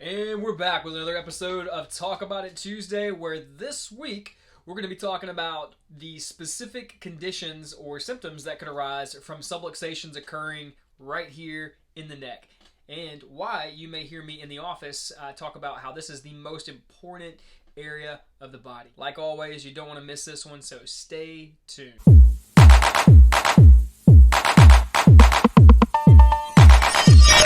And we're back with another episode of Talk About It Tuesday, where this week we're going to be talking about the specific conditions or symptoms that could arise from subluxations occurring right here in the neck, and why you may hear me in the office talk about how this is the most important area of the body. Like always, you don't want to miss this one, so stay tuned.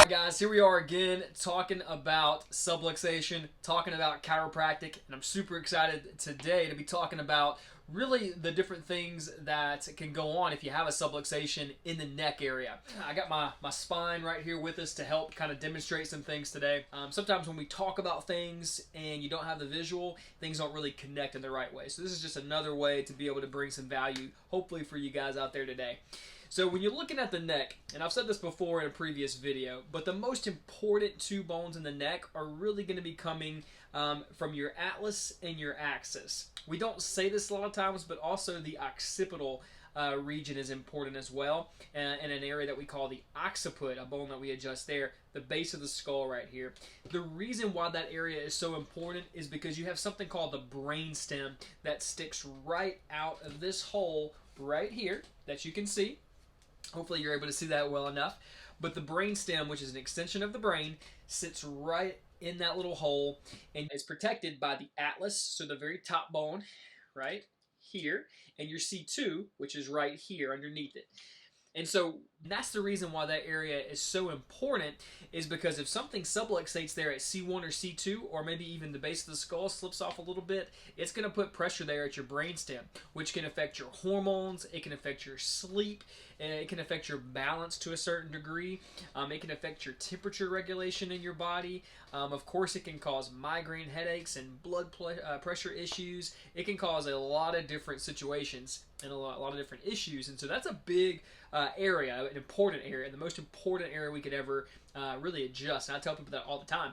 Guys, here we are again talking about subluxation, talking about chiropractic, and I'm super excited today to be talking about really the different things that can go on if you have a subluxation in the neck area. I got my spine right here with us to help kind of demonstrate some things today. Sometimes when we talk about things and you don't have the visual, things don't really connect in the right way. So this is just another way to be able to bring some value, hopefully for you guys out there today. So when you're looking at the neck, and I've said this before in a previous video, but the most important two bones in the neck are really going to be coming from your atlas and your axis. We don't say this a lot of times, but also the occipital region is important as well, and an area that we call the occiput, a bone that we adjust there, the base of the skull right here. The reason why that area is so important is because you have something called the brain stem that sticks right out of this hole right here that you can see. Hopefully you're able to see that well enough. But the brain stem, which is an extension of the brain, sits right in that little hole and is protected by the atlas, so the very top bone right here, and your C2, which is right here underneath it. And so that's the reason why that area is so important, is because if something subluxates there at C1 or C2, or maybe even the base of the skull slips off a little bit, it's going to put pressure there at your brainstem, which can affect your hormones, it can affect your sleep, and it can affect your balance to a certain degree. It can affect your temperature regulation in your body. Of course, it can cause migraine headaches and blood pressure issues. It can cause a lot of different situations and a lot of different issues. And so that's a big area, an important area, the most important area we could ever really adjust. And I tell people that all the time.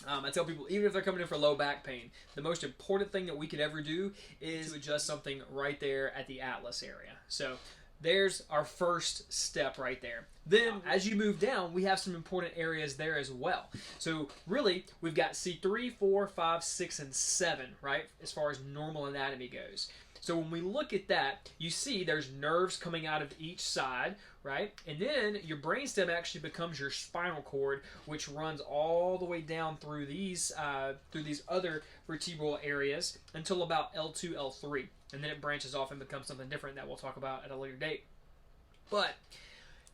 I tell people, even if they're coming in for low back pain, the most important thing that we could ever do is to adjust something right there at the atlas area. So there's our first step right there. Then, as you move down, we have some important areas there as well. So really, we've got C3, 4, 5, 6, and 7, right, as far as normal anatomy goes. So when we look at that, you see there's nerves coming out of each side, right? And then your brainstem actually becomes your spinal cord, which runs all the way down through these other vertebral areas until about L2, L3. And then it branches off and becomes something different that we'll talk about at a later date. But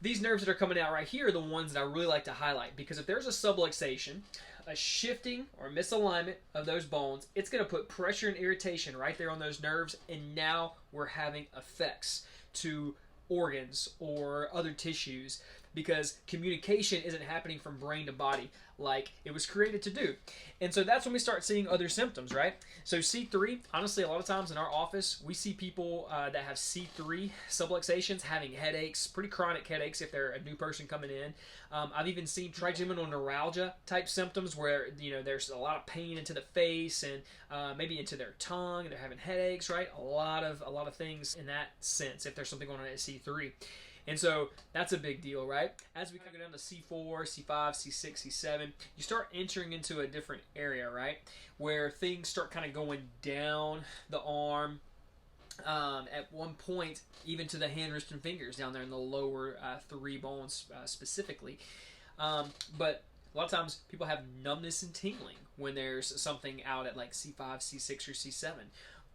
these nerves that are coming out right here are the ones that I really like to highlight, because if there's a subluxation, a shifting or misalignment of those bones, it's going to put pressure and irritation right there on those nerves, and now we're having effects to organs or other tissues, because communication isn't happening from brain to body like it was created to do. And so that's when we start seeing other symptoms, right? So C3, honestly, a lot of times in our office, we see people that have C3 subluxations having headaches, pretty chronic headaches if they're a new person coming in. I've even seen trigeminal neuralgia type symptoms where, there's a lot of pain into the face and maybe into their tongue, and they're having headaches, right? A lot of things in that sense if there's something going on at C3. And so that's a big deal, right? As we go down to C4, C5, C6, C7, you start entering into a different area, right? Where things start kind of going down the arm, at one point even to the hand, wrist, and fingers down there in the lower three bones specifically. But a lot of times people have numbness and tingling when there's something out at like C5, C6, or C7.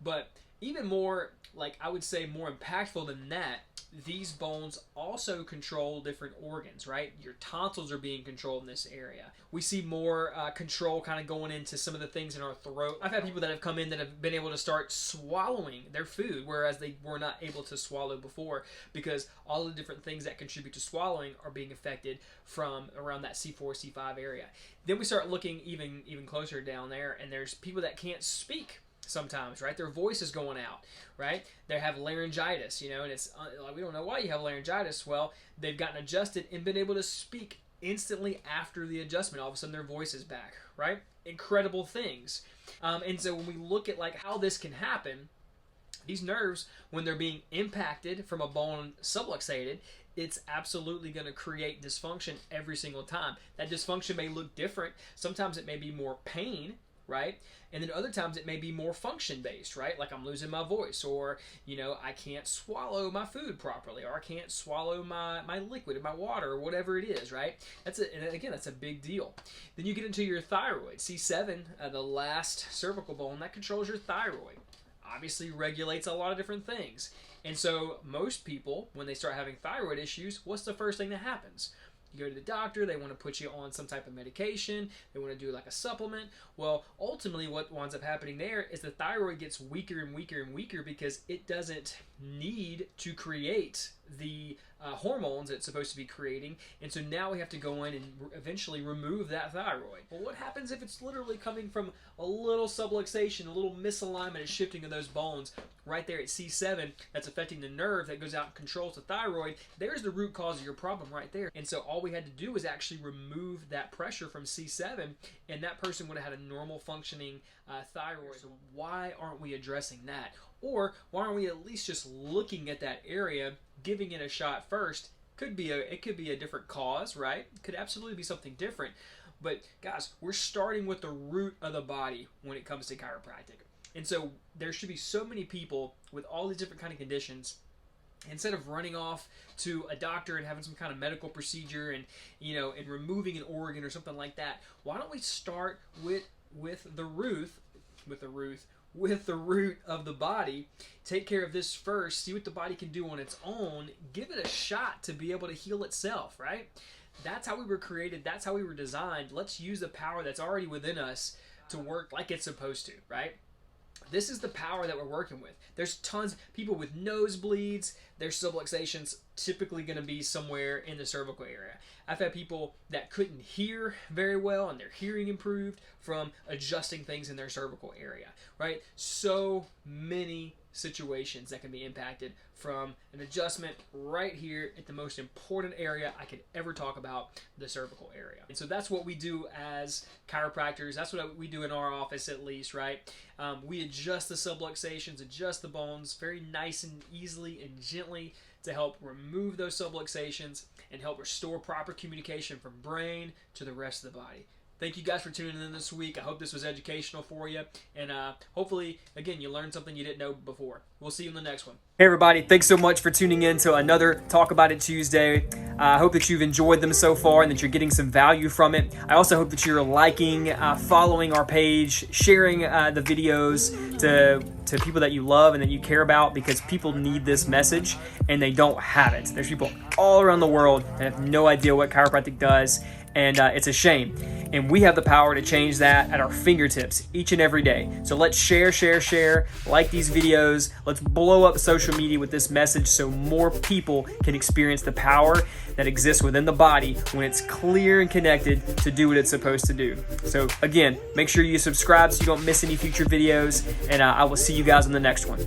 But even more, I would say more impactful than that, these bones also control different organs, right? Your tonsils are being controlled in this area. We see more control kind of going into some of the things in our throat. I've had people that have come in that have been able to start swallowing their food, whereas they were not able to swallow before, because all the different things that contribute to swallowing are being affected from around that C4, C5 area. Then we start looking even closer down there, and there's people that can't speak sometimes, right? Their voice is going out, right? They have laryngitis, and it's we don't know why you have laryngitis. Well, they've gotten adjusted and been able to speak instantly after the adjustment. All of a sudden their voice is back, right? Incredible things. And so when we look at how this can happen, these nerves, when they're being impacted from a bone subluxated, it's absolutely going to create dysfunction every single time. That dysfunction may look different. Sometimes it may be more pain, right? And then other times it may be more function based, right? Like I'm losing my voice, or I can't swallow my food properly, or I can't swallow my liquid, my water, or whatever it is, right? And again, that's a big deal. Then you get into your thyroid. C7, the last cervical bone, that controls your thyroid. Obviously regulates a lot of different things. And so most people, when they start having thyroid issues, what's the first thing that happens? You go to the doctor, they want to put you on some type of medication, they want to do like a supplement. Well, ultimately what winds up happening there is the thyroid gets weaker and weaker and weaker because it doesn't need to create the hormones it's supposed to be creating. And so now we have to go in and eventually remove that thyroid. Well, what happens if it's literally coming from a little subluxation, a little misalignment and shifting of those bones right there at C7 that's affecting the nerve that goes out and controls the thyroid? There's the root cause of your problem right there. And so all we had to do was actually remove that pressure from C7, and that person would have had a normal functioning thyroid. So why aren't we addressing that? Or why aren't we at least just looking at that area, giving it a shot first? It could be a different cause, right? It could absolutely be something different. But guys, we're starting with the root of the body when it comes to chiropractic. And so there should be so many people with all these different kind of conditions. Instead of running off to a doctor and having some kind of medical procedure and and removing an organ or something like that, why don't we start with the root of the body? Take care of this first, see what the body can do on its own, give it a shot to be able to heal itself, right? That's how we were created, that's how we were designed. Let's use the power that's already within us to work like it's supposed to, right? This is the power that we're working with. There's tons of people with nosebleeds. Their subluxation's typically going to be somewhere in the cervical area. I've had people that couldn't hear very well and their hearing improved from adjusting things in their cervical area, right? So many situations that can be impacted from an adjustment right here at the most important area I could ever talk about, the cervical area. And so that's what we do as chiropractors. That's what we do in our office, at least, right? We adjust the subluxations, adjust the bones very nice and easily and gently to help remove those subluxations and help restore proper communication from brain to the rest of the body. Thank you guys for tuning in this week. I hope this was educational for you. And hopefully, again, you learned something you didn't know before. We'll see you in the next one. Hey, everybody. Thanks so much for tuning in to another Talk About It Tuesday. I hope that you've enjoyed them so far and that you're getting some value from it. I also hope that you're liking, following our page, sharing the videos to people that you love and that you care about, because people need this message and they don't have it. There's people all around the world that have no idea what chiropractic does, and it's a shame. And we have the power to change that at our fingertips each and every day. So let's share, like these videos. Let's blow up social media with this message so more people can experience the power that exists within the body when it's clear and connected to do what it's supposed to do. So again, make sure you subscribe so you don't miss any future videos, and I will see you guys in the next one.